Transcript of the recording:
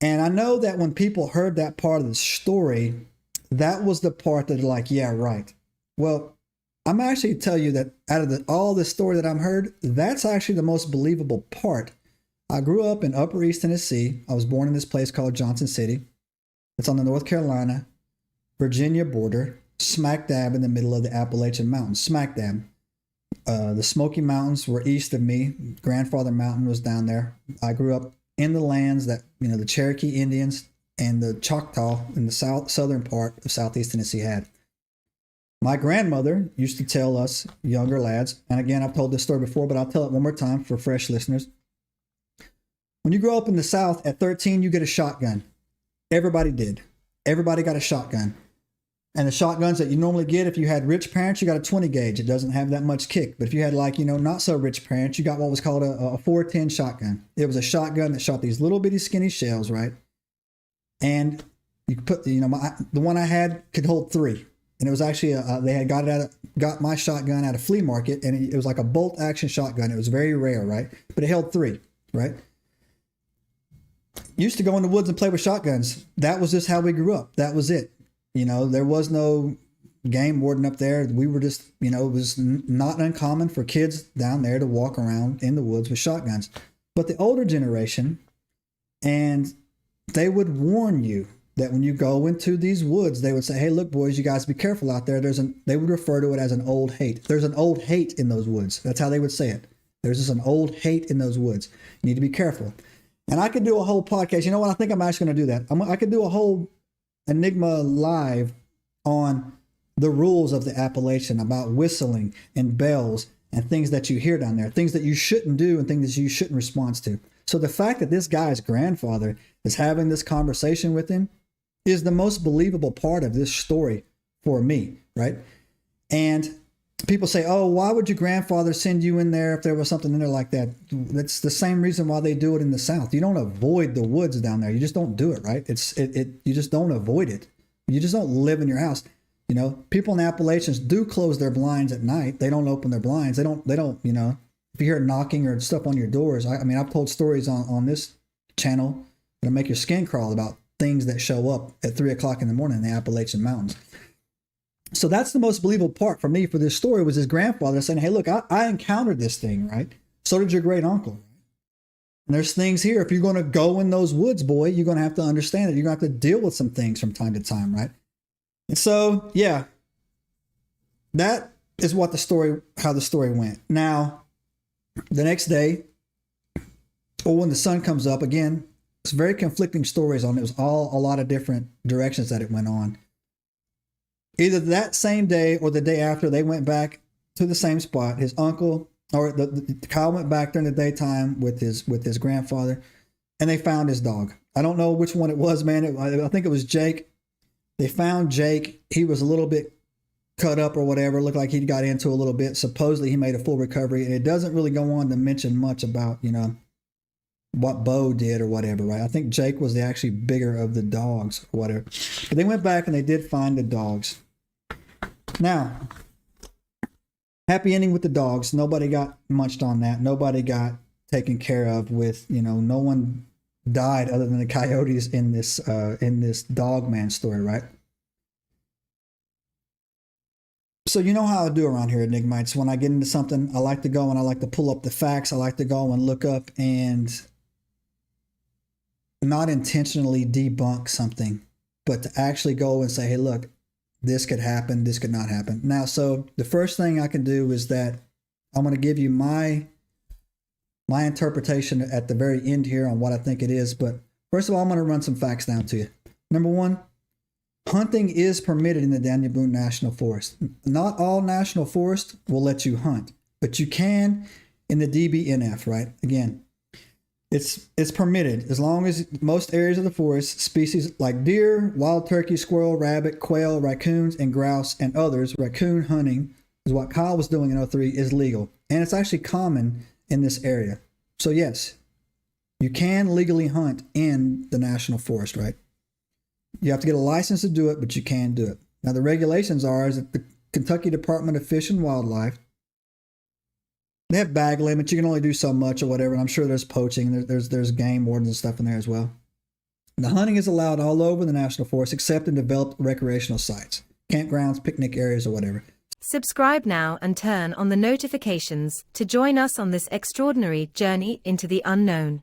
And I know that when people heard that part of the story, that was the part that they're like, yeah, right. Well, I'm actually tell you that out of all the story that I've heard, that's actually the most believable part. I grew up in Upper East Tennessee. I was born in this place called Johnson City. It's on the North Carolina, Virginia border, smack dab in the middle of the Appalachian Mountains, smack dab. The Smoky Mountains were east of me. Grandfather Mountain was down there. I grew up in the lands that, the Cherokee Indians and the Choctaw in the southern part of Southeast Tennessee had. My grandmother used to tell us younger lads, and again, I've told this story before, but I'll tell it one more time for fresh listeners. When you grow up in the South at 13, you get a shotgun. Everybody did. Everybody got a shotgun. And the shotguns that you normally get, if you had rich parents, you got a 20 gauge. It doesn't have that much kick. But if you had not so rich parents, you got what was called a 410 shotgun. It was a shotgun that shot these little bitty skinny shells, right? And you put, the one I had could hold 3. And it was actually, they had got my shotgun at a flea market, and it was like a bolt action shotgun. It was very rare, right? But it held 3, right? Used to go in the woods and play with shotguns. That was just how we grew up. That was it. There was no game warden up there. We were just, it was not uncommon for kids down there to walk around in the woods with shotguns. But the older generation, and they would warn you that when you go into these woods, they would say, hey, look, boys, you guys be careful out there. They would refer to it as an old hate. There's an old hate in those woods. That's how they would say it. There's just an old hate in those woods. You need to be careful. And I could do a whole podcast. You know what? I think I'm actually going to do that. I could do a whole Enigma live on the rules of the Appalachian, about whistling and bells and things that you hear down there, things that you shouldn't do and things that you shouldn't respond to. So the fact that this guy's grandfather is having this conversation with him is the most believable part of this story for me, right? And people say, oh, why would your grandfather send you in there if there was something in there like that? That's the same reason why they do it in the South. You don't avoid the woods down there. You just don't do it, right? You just don't avoid it. You just don't live in your house. People in the Appalachians do close their blinds at night. They don't open their blinds. They don't, if you hear knocking or stuff on your doors, I've told stories on this channel that'll make your skin crawl about things that show up at 3 o'clock in the morning in the Appalachian Mountains. So that's the most believable part for me for this story, was his grandfather saying, hey, look, I encountered this thing, right? So did your great uncle. And there's things here. If you're going to go in those woods, boy, you're going to have to understand it. You're going to have to deal with some things from time to time, right? And so, yeah, that is how the story went. Now, the next day, or when the sun comes up, again, it's very conflicting stories on it. It was all a lot of different directions that it went on. Either that same day or the day after, they went back to the same spot. His uncle, or Kyle went back during the daytime with his grandfather, and they found his dog. I don't know which one it was, man. I think it was Jake. They found Jake. He was a little bit cut up or whatever. Looked like he got into a little bit. Supposedly he made a full recovery, and it doesn't really go on to mention much about, what Bo did or whatever, right? I think Jake was the actually bigger of the dogs or whatever. But they went back and they did find the dogs. Now, happy ending with the dogs. Nobody got munched on that. Nobody got taken care of with, no one died other than the coyotes in this Dogman story, right? So you know how I do around here, Enigmites. When I get into something, I like to go and I like to pull up the facts. I like to go and look up and not intentionally debunk something, but to actually go and say, hey, look, this could happen, this could not happen. Now, so the first thing I can do is that I'm going to give you my interpretation at the very end here on what I think it is. But first of all, I'm going to run some facts down to you. Number one, hunting is permitted in the Daniel Boone National Forest. Not all national forests will let you hunt, but you can in the DBNF, right? Again, it's permitted as long as most areas of the forest, species like deer, wild turkey, squirrel, rabbit, quail, raccoons, and grouse, and others, raccoon hunting is what Kyle was doing in 2003, is legal. And it's actually common in this area. So yes, you can legally hunt in the national forest, right? You have to get a license to do it, but you can do it. Now the regulations is that the Kentucky Department of Fish and Wildlife, they have bag limits. You can only do so much or whatever. And I'm sure there's poaching. There's game wardens and stuff in there as well. The hunting is allowed all over the national forest except in developed recreational sites, campgrounds, picnic areas, or whatever. Subscribe now and turn on the notifications to join us on this extraordinary journey into the unknown.